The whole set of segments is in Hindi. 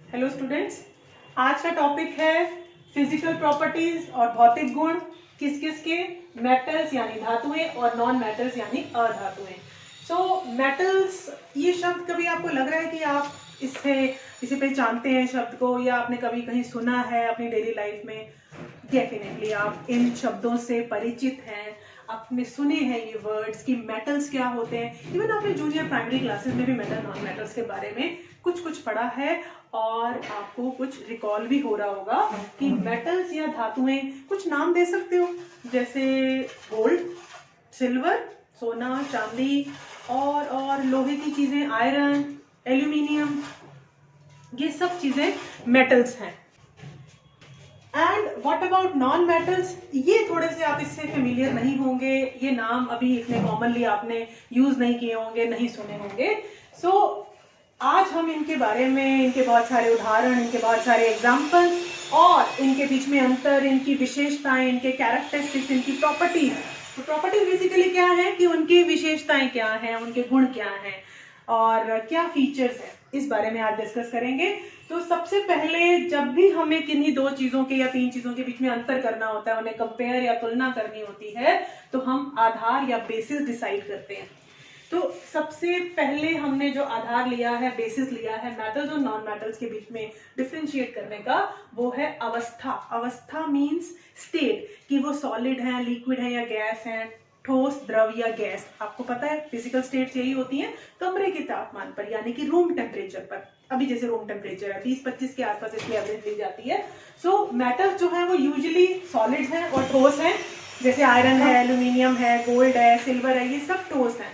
हेलो स्टूडेंट्स, आज का टॉपिक है फिजिकल प्रॉपर्टीज और भौतिक गुण किस किस के, मेटल्स यानी धातुएं और नॉन मेटल्स यानी अधातुएं। सो मेटल्स, ये शब्द कभी आपको लग रहा है कि आप इसे पहचानते हैं शब्द को, या आपने कभी कहीं सुना है अपनी डेली लाइफ में? डेफिनेटली आप इन शब्दों से परिचित हैं, आपने सुने हैं ये वर्ड्स कि मेटल्स क्या होते हैं। इवन आपने जूनियर प्राइमरी क्लासेस में भी मेटल नॉन मेटल्स के बारे में कुछ कुछ पढ़ा है, और आपको कुछ रिकॉल भी हो रहा होगा कि मेटल्स या धातुएं, कुछ नाम दे सकते हो जैसे गोल्ड, सिल्वर, सोना, चांदी, और लोहे की चीजें, आयरन, एल्यूमिनियम, ये सब चीजें मेटल्स हैं। And what about non metals? ये थोड़े से आप इससे फेमिलियर नहीं होंगे, ये नाम अभी इतने कॉमनली आपने यूज नहीं किए होंगे, नहीं सुने होंगे। सो आज हम इनके बारे में, इनके बहुत सारे उदाहरण, इनके बहुत सारे एग्जाम्पल, और इनके बीच में अंतर, इनकी विशेषताएं, इनके कैरेक्टरिस्टिक्स, इनकी प्रॉपर्टीज। तो प्रॉपर्टीज बेसिकली क्या है कि उनकी विशेषताएं क्या हैं, उनके गुण क्या हैं और क्या फीचर्स हैं, इस बारे में आज डिस्कस करेंगे। तो सबसे पहले जब भी हमें किन्हीं दो चीजों के या तीन चीजों के बीच में अंतर करना होता है, उन्हें कंपेयर या तुलना करनी होती है, तो हम आधार या बेसिस डिसाइड करते हैं। तो सबसे पहले हमने जो आधार लिया है, बेसिस लिया है मेटल्स और नॉन मेटल्स के बीच में डिफरेंशिएट करने का, वो है अवस्था। अवस्था मींस स्टेट, कि वो सॉलिड है, लिक्विड है या गैस है, ठोस, द्रव या गैस। आपको पता है फिजिकल स्टेट्स यही होती हैं कमरे के तापमान पर, यानी कि रूम टेम्परेचर पर। अभी जैसे रूम टेम्परेचर है 20-25 के आसपास, इसकी एवरेज ली जाती है। सो मेटल्स जो है वो यूजुअली सॉलिड्स हैं और ठोस हैं, जैसे आयरन है, एल्यूमिनियम है, गोल्ड है, सिल्वर है, ये सब ठोस हैं।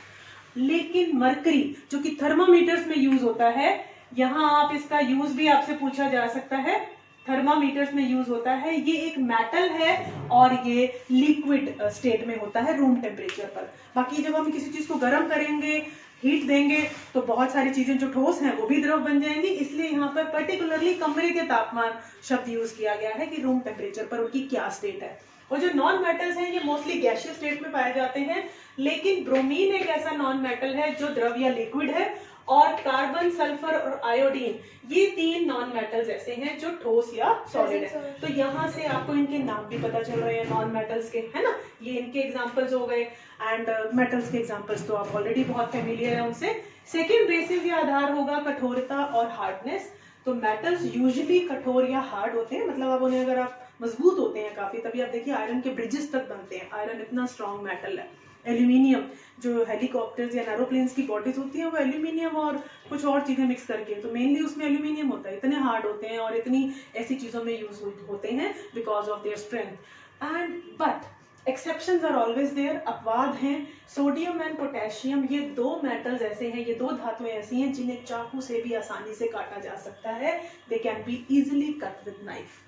लेकिन मरकरी जो कि थर्मामीटर्स में यूज होता है, यहाँ आप इसका यूज भी आपसे पूछा जा सकता है, थर्मामीटर्स में यूज होता है, ये एक मेटल है और ये लिक्विड स्टेट में होता है रूम टेम्परेचर पर। बाकी जब हम किसी चीज को गर्म करेंगे, हीट देंगे, तो बहुत सारी चीजें जो ठोस हैं वो भी द्रव बन जाएंगी। इसलिए यहाँ पर पर्टिकुलरली कमरे के तापमान शब्द यूज किया गया है कि रूम टेम्परेचर पर उनकी क्या स्टेट है। और जो नॉन मेटल्स हैं ये मोस्टली गैसियस स्टेट में पाए जाते हैं, लेकिन ब्रोमीन एक ऐसा नॉन मेटल है जो द्रव या लिक्विड है, और कार्बन, सल्फर और आयोडीन, ये तीन नॉन मेटल्स ऐसे हैं जो ठोस या सॉलिड है। तो यहाँ से आपको इनके नाम भी पता चल रहे हैं नॉन मेटल्स के, है ना? ये इनके एग्जांपल्स हो गए, एंड मेटल्स के एग्जांपल्स तो आप ऑलरेडी बहुत फेमिलियर है उनसे। सेकेंड बेसिस या आधार होगा कठोरता और हार्डनेस। तो मेटल्स यूजुअली कठोर या हार्ड होते हैं, मतलब अब उन्हें अगर आप मजबूत होते हैं काफी, तभी आप देखिए आयरन के ब्रिजेस तक बनते हैं, आयरन इतना स्ट्रॉन्ग मेटल है। एल्यूमिनियम, जो हेलीकॉप्टर्स या एरोप्लेन्स की बॉडीज होती हैं वो एल्यूमिनियम और कुछ और चीजें मिक्स करके, तो मेनली उसमें एल्यूमिनियम होता है। इतने हार्ड होते हैं और इतनी ऐसी चीजों में यूज होते हैं because of their strength. And but exceptions are always there, अपवाद हैं। सोडियम एंड पोटेशियम, ये दो मेटल्स ऐसे हैं, ये दो धातुएं ऐसी हैं जिन्हें चाकू से भी आसानी से काटा जा सकता है। दे can be easily cut with knife.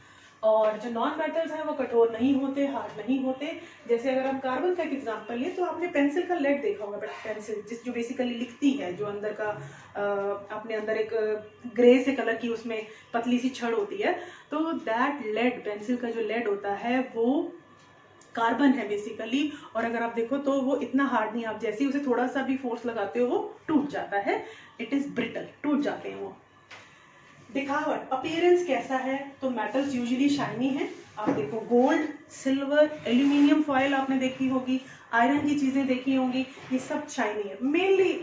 और जो नॉन मेटल्स हैं वो कठोर नहीं होते, हार्ड नहीं होते। जैसे अगर हम कार्बन का एक एग्जांपल लें, तो आपने पेंसिल का लेड देखा होगा, बट पेंसिल जो बेसिकली लिखती है, जो अंदर का अपने अंदर एक ग्रे से कलर की उसमें पतली सी छड़ होती है, तो दैट लेड, पेंसिल का जो लेड होता है वो कार्बन है बेसिकली। और अगर आप देखो तो वो इतना हार्ड नहीं, आप जैसे ही उसे थोड़ा सा भी फोर्स लगाते हो वो टूट जाता है। इट इज ब्रिटल, टूट जाते हैं वो। दिखावट, अपीयरेंस कैसा है? तो मेटल्स यूजुअली शाइनी है। आप देखो गोल्ड, सिल्वर, एल्यूमिनियम फॉयल आपने देखी होगी, आयरन की चीजें देखी होंगी, ये सब शाइनी है। मेनली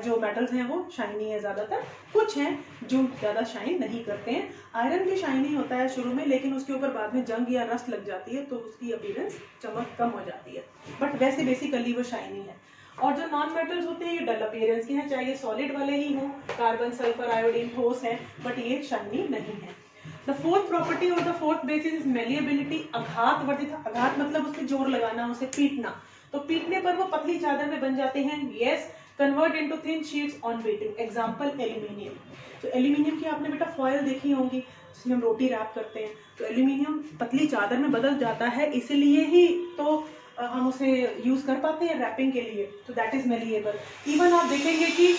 जो मेटल्स हैं वो शाइनी है ज्यादातर, कुछ हैं जो ज्यादा शाइन नहीं करते हैं। आयरन भी शाइनी होता है शुरू में, लेकिन उसके ऊपर बाद में जंग या रस्ट लग जाती है तो उसकी अपीयरेंस चमक कम हो जाती है, बट वैसे बेसिकली वो शाइनी है। और जो नॉन मेटल्स होते हैं ये डल अपीयरेंस के हैं, चाहे ये सॉलिड वाले ही हों, कार्बन, सल्फर, आयोडीन ठोस है, बट ये शाइनी नहीं है। द फोर्थ प्रॉपर्टी और the fourth basis is malleability, आघात वर्धित। आघात मतलब उसमें जोर लगाना, उसे पीटना, तो पीटने पर वो पतली चादर में बन जाते हैं। Yes, convert into thin sheets on beating. Example aluminium. तो एल्यूमिनियम की आपने बेटा फॉयल देखी होगी, जिसमें हम रोटी रैप करते हैं, तो एल्यूमिनियम पतली चादर में बदल जाता है, इसलिए ही तो हम उसे यूज कर पाते हैं रैपिंग के लिए। तो दैट इज मेलिएबल। इवन आप देखेंगे कि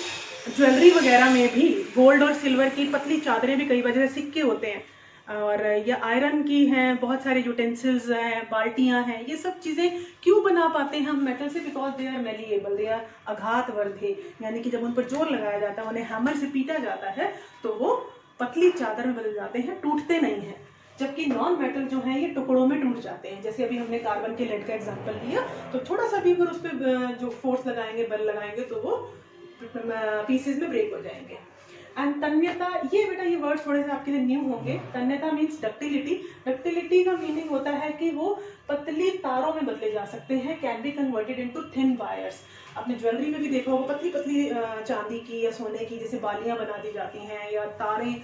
ज्वेलरी वगैरह में भी गोल्ड और सिल्वर की पतली चादरें भी कई बार, जैसे सिक्के होते हैं, और या आयरन की हैं, बहुत सारे यूटेंसिल्स हैं, बाल्टियां हैं, ये सब चीजें क्यों बना पाते हैं हम मेटल से? Because they are malleable, they are आघात वर्धे, यानी कि जब उन पर जोर लगाया जाता है, उन्हें हैमर से पीटा जाता है, तो वो पतली चादर में बदल जाते हैं, टूटते नहीं हैं। जबकि नॉन मेटल जो है ये टुकड़ों में टूट जाते हैं। जैसे अभी हमने कार्बन के लेड का एग्जांपल लिया, तो थोड़ा सा भी अगर उस पर जो फोर्स लगाएंगे, बल लगाएंगे, तो वो पीसेस में ब्रेक हो जाएंगे। एंड तन्यता, ये बेटा ये वर्ड थोड़े से आपके लिए न्यू होंगे। तन्यता मीन्स डक्टिलिटी। डक्टिलिटी का मीनिंग होता है कि वो पतली तारों में बदले जा सकते हैं, can be converted into thin wires. आपने ज्वेलरी में भी देखा होगा, पतली पतली चांदी की या सोने की जैसे बालियां बना दी जाती हैं, या तारे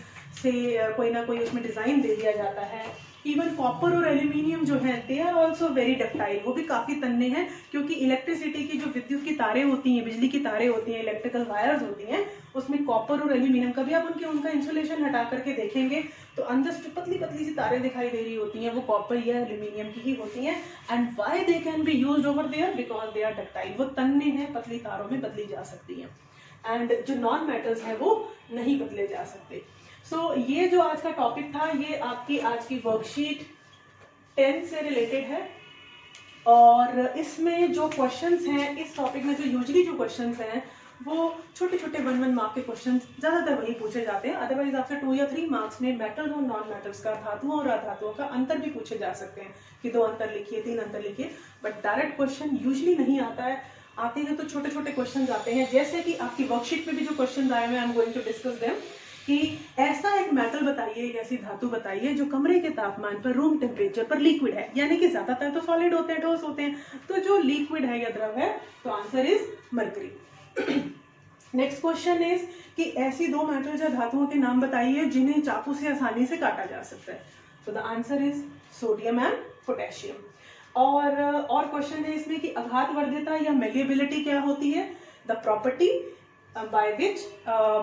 से कोई ना कोई उसमें डिजाइन दे दिया जाता है। इवन कॉपर और एल्यूमिनियम जो है they are also very ductile, वो भी काफी तन्ने हैं, क्योंकि इलेक्ट्रिसिटी की जो विद्युत की तारें होती हैं, बिजली की तारें होती हैं, इलेक्ट्रिकल वायर्स होती हैं, उसमें कॉपर और एल्यूमिनियम का भी आप उनका इंसुलेशन हटा करके देखेंगे तो अंदर से पतली पतली सी तारें दिखाई दे रही होती हैं, वो कॉपर या एल्यूमिनियम की ही होती हैं। And why they can be used over there, because they are ductile, वो तन्ने हैं, पतली तारों में बदली जा सकती हैं। एंड जो नॉन मेटल्स है वो नहीं बदले जा सकते। सो ये जो आज का टॉपिक था, ये आपकी आज की वर्कशीट 10 से रिलेटेड है। और इसमें जो क्वेश्चंस हैं इस टॉपिक में, जो यूजुअली जो क्वेश्चंस हैं वो छोटे छोटे 1-1 मार्क के क्वेश्चंस ज़्यादातर वही पूछे जाते हैं। अदरवाइज आपसे 2 या 3 मार्क्स में मेटल और नॉन मेटल्स का, धातुओं और अधातुओं का अंतर भी पूछे जा सकते हैं कि 2 अंतर लिखिए, 3 अंतर लिखिए, बट डायरेक्ट क्वेश्चन यूजुअली नहीं आता है। आते हैं तो छोटे छोटे क्वेश्चन आते हैं, जैसे कि आपकी वर्कशीट में भी जो क्वेश्चन आए हुए, I am going to discuss them, कि ऐसा एक मेटल बताइए, एक ऐसी धातु बताइए जो कमरे के तापमान पर, रूम टेम्परेचर पर लिक्विड है, यानी कि ज्यादातर तो सॉलिड होते हैं, ठोस होते हैं, तो जो लिक्विड है या द्रव है, तो answer is mercury. Next question is कि ऐसी 2 मेटल या धातुओं के नाम बताइए जिन्हें चाकू से आसानी से काटा जा सकता है। तो the answer is sodium and potassium. और क्वेश्चन है इसमें कि आघातवर्ध्यता या मेलिएबिलिटी क्या होती है? The property by which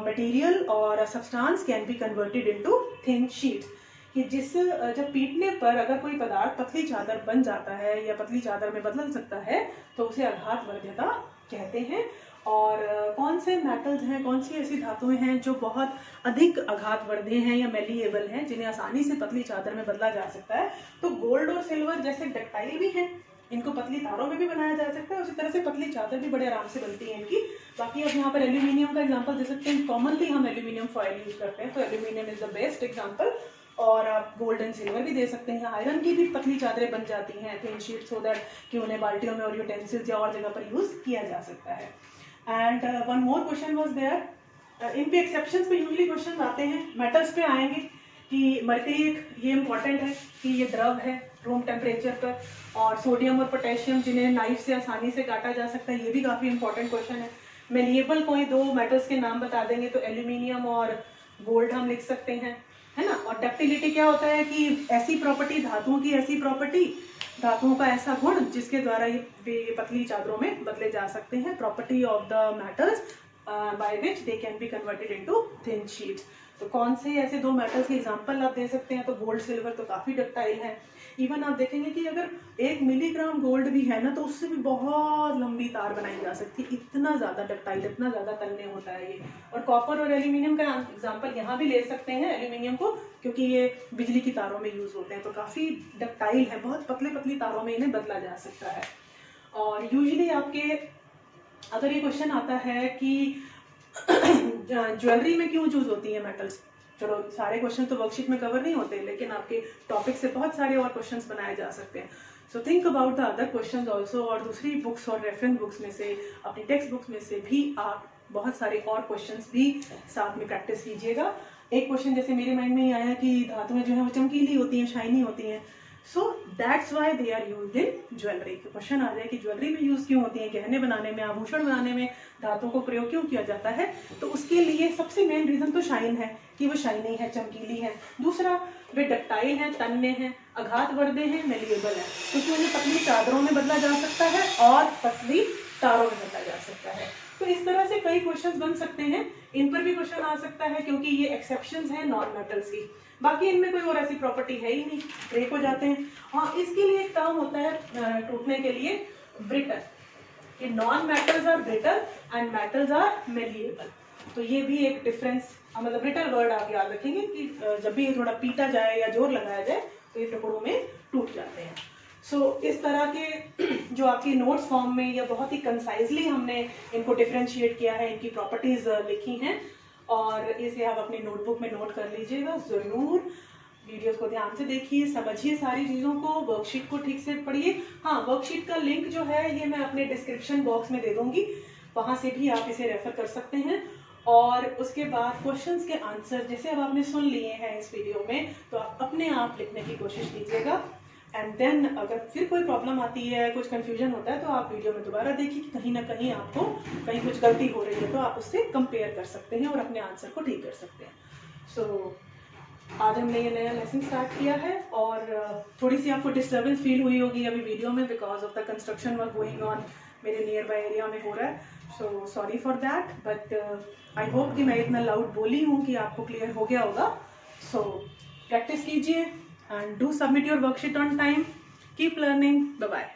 material or a substance can be converted into thin sheets, कि जब पीटने पर अगर कोई पदार्थ पतली चादर बन जाता है या पतली चादर में बदल सकता है तो उसे आघातवर्ध्यता कहते हैं। और कौन से मेटल्स हैं, कौन सी ऐसी धातुएं हैं जो बहुत अधिक आघातवर्ध्य हैं या मेलिएबल हैं, जिन्हें आसानी से पतली चादर में बदला जा सकता है? तो गोल्ड और सिल्वर जैसे डक्टाइल भी हैं, इनको पतली तारों में भी बनाया जा सकता है, उसी तरह से पतली चादर भी बड़े आराम से बनती है इनकी। बाकी अब यहाँ पर एल्यूमिनियम का एग्जांपल दे सकते हैं, कॉमनली हम एल्यूमिनियम फॉयल यूज करते हैं, तो aluminium is the best example. और आप गोल्ड एंड सिल्वर भी दे सकते हैं। आयरन की भी पतली चादरें बन जाती हैं, थिन शीट, सो दैट कि उन्हें बाल्टियों में और यूटेंसिल्स या और जगह पर यूज किया जा सकता है। And one more question was there, इन पे एक्सेप्शंस पे यूजुअली क्वेश्चन आते हैं। मेटल्स पे आएंगे कि मरकरी, ये इंपॉर्टेंट है कि ये द्रव है रूम टेम्परेचर पर, और सोडियम और पोटेशियम जिन्हें नाइफ से आसानी से काटा जा सकता है, ये भी काफी इंपॉर्टेंट क्वेश्चन है। मेलिएबल कोई 2 मेटल्स के नाम बता देंगे तो एल्यूमिनियम और गोल्ड हम लिख सकते हैं, है ना। और डक्टिलिटी क्या होता है कि ऐसी प्रॉपर्टी, धातुओं की ऐसी प्रॉपर्टी, धातुओं का ऐसा गुण जिसके द्वारा ये पतली चादरों में बदले जा सकते हैं। Property of the metals by which they can be converted into thin sheets. तो कौन से ऐसे 2 मेटल्स के एग्जांपल आप दे सकते हैं? तो गोल्ड सिल्वर तो काफी डक्टाइल है। इवन आप देखेंगे कि अगर 1 मिलीग्राम गोल्ड भी है ना, तो उससे भी बहुत लंबी तार बनाई जा सकती है, इतना ज्यादा डक्टाइल, इतना ज्यादा तन्य होता है ये। और कॉपर और एल्यूमिनियम का एग्जांपल यहाँ भी ले सकते हैं, एल्यूमिनियम को, क्योंकि ये बिजली की तारों में यूज होते हैं, तो काफी डक्टाइल है, बहुत पतली पतली तारों में इन्हें बदला जा सकता है। और यूजुअली आपके अगर ये क्वेश्चन आता है कि ज्वेलरी में क्यों यूज होती है मेटल्स, चलो सारे क्वेश्चन तो वर्कशीट में कवर नहीं होते, लेकिन आपके टॉपिक से बहुत सारे और क्वेश्चंस बनाए जा सकते हैं। So think about the other questions also, और दूसरी बुक्स और रेफरेंस बुक्स में से, अपनी टेक्स्ट बुक्स में से भी आप बहुत सारे और क्वेश्चंस भी साथ में प्रैक्टिस कीजिएगा। एक क्वेश्चन जैसे मेरे माइंड में ही आया कि धातुएं जो है वो चमकीली होती हैं, शाइनी होती हैं, so that's why they are used in jewellery. Question आ जाए कि ज्वेलरी में यूज क्यों होती है, गहने बनाने में, आभूषण बनाने में धातुओं को प्रयोग क्यों किया जाता है? तो उसके लिए सबसे मेन रीजन तो शाइन है, कि वो शाइनी है, चमकीली है। दूसरा, वे डक्टाइल हैं, तन्य हैं, आघातवर्ध्य हैं, मेलिएबल है, क्योंकि उन्हें पतली चादरों में बदला जा सकता है और पतली तारों में बदला जा सकता है। तो इस तरह से कई क्वेश्चंस बन सकते हैं, इन पर भी क्वेश्चन आ सकता है, क्योंकि ये एक्सेप्शंस हैं नॉन मेटल्स की। बाकी इनमें कोई और ऐसी प्रॉपर्टी है ही नहीं, ब्रेक हो जाते हैं। हाँ, इसके लिए एक टर्म होता है टूटने के लिए, ब्रिटल, कि non metals are brittle and metals are malleable. तो ये भी एक डिफरेंस, मतलब ब्रिटल वर्ड आप याद रखेंगे कि जब भी ये थोड़ा पीटा जाए या जोर लगाया जाए तो ये टुकड़ों में टूट जाते हैं। सो इस तरह के जो आपकी नोट्स फॉर्म में या बहुत ही कंसाइजली हमने इनको डिफरेंशिएट किया है, इनकी प्रॉपर्टीज लिखी हैं। और इसे आप अपनी नोटबुक में नोट कर लीजिएगा ज़रूर। वीडियोस को ध्यान से देखिए, समझिए सारी चीज़ों को, वर्कशीट को ठीक से पढ़िए। हाँ, वर्कशीट का लिंक जो है ये मैं अपने डिस्क्रिप्शन बॉक्स में दे दूंगी, वहाँ से भी आप इसे रेफर कर सकते हैं। और उसके बाद क्वेश्चंस के आंसर जैसे अब आपने सुन लिए हैं इस वीडियो में, तो आप अपने आप लिखने की कोशिश कीजिएगा। एंड देन अगर फिर कोई प्रॉब्लम आती है, कुछ कंफ्यूजन होता है, तो आप वीडियो में दोबारा देखिए कि कहीं ना कहीं आपको कहीं कुछ गलती हो रही है, तो आप उससे कंपेयर कर सकते हैं और अपने आंसर को ठीक कर सकते हैं। सो आज हमने ये नया लेसन स्टार्ट किया है और थोड़ी सी आपको डिस्टर्बेंस फील हुई होगी अभी वीडियो में, because of the construction work going on मेरे नियर बाय एरिया में हो रहा है। So sorry for that, but I hope कि मैं इतना लाउड बोली हूँ कि आपको क्लियर हो गया होगा। सो प्रैक्टिस कीजिए and do submit your worksheet on time. Keep learning. Bye bye.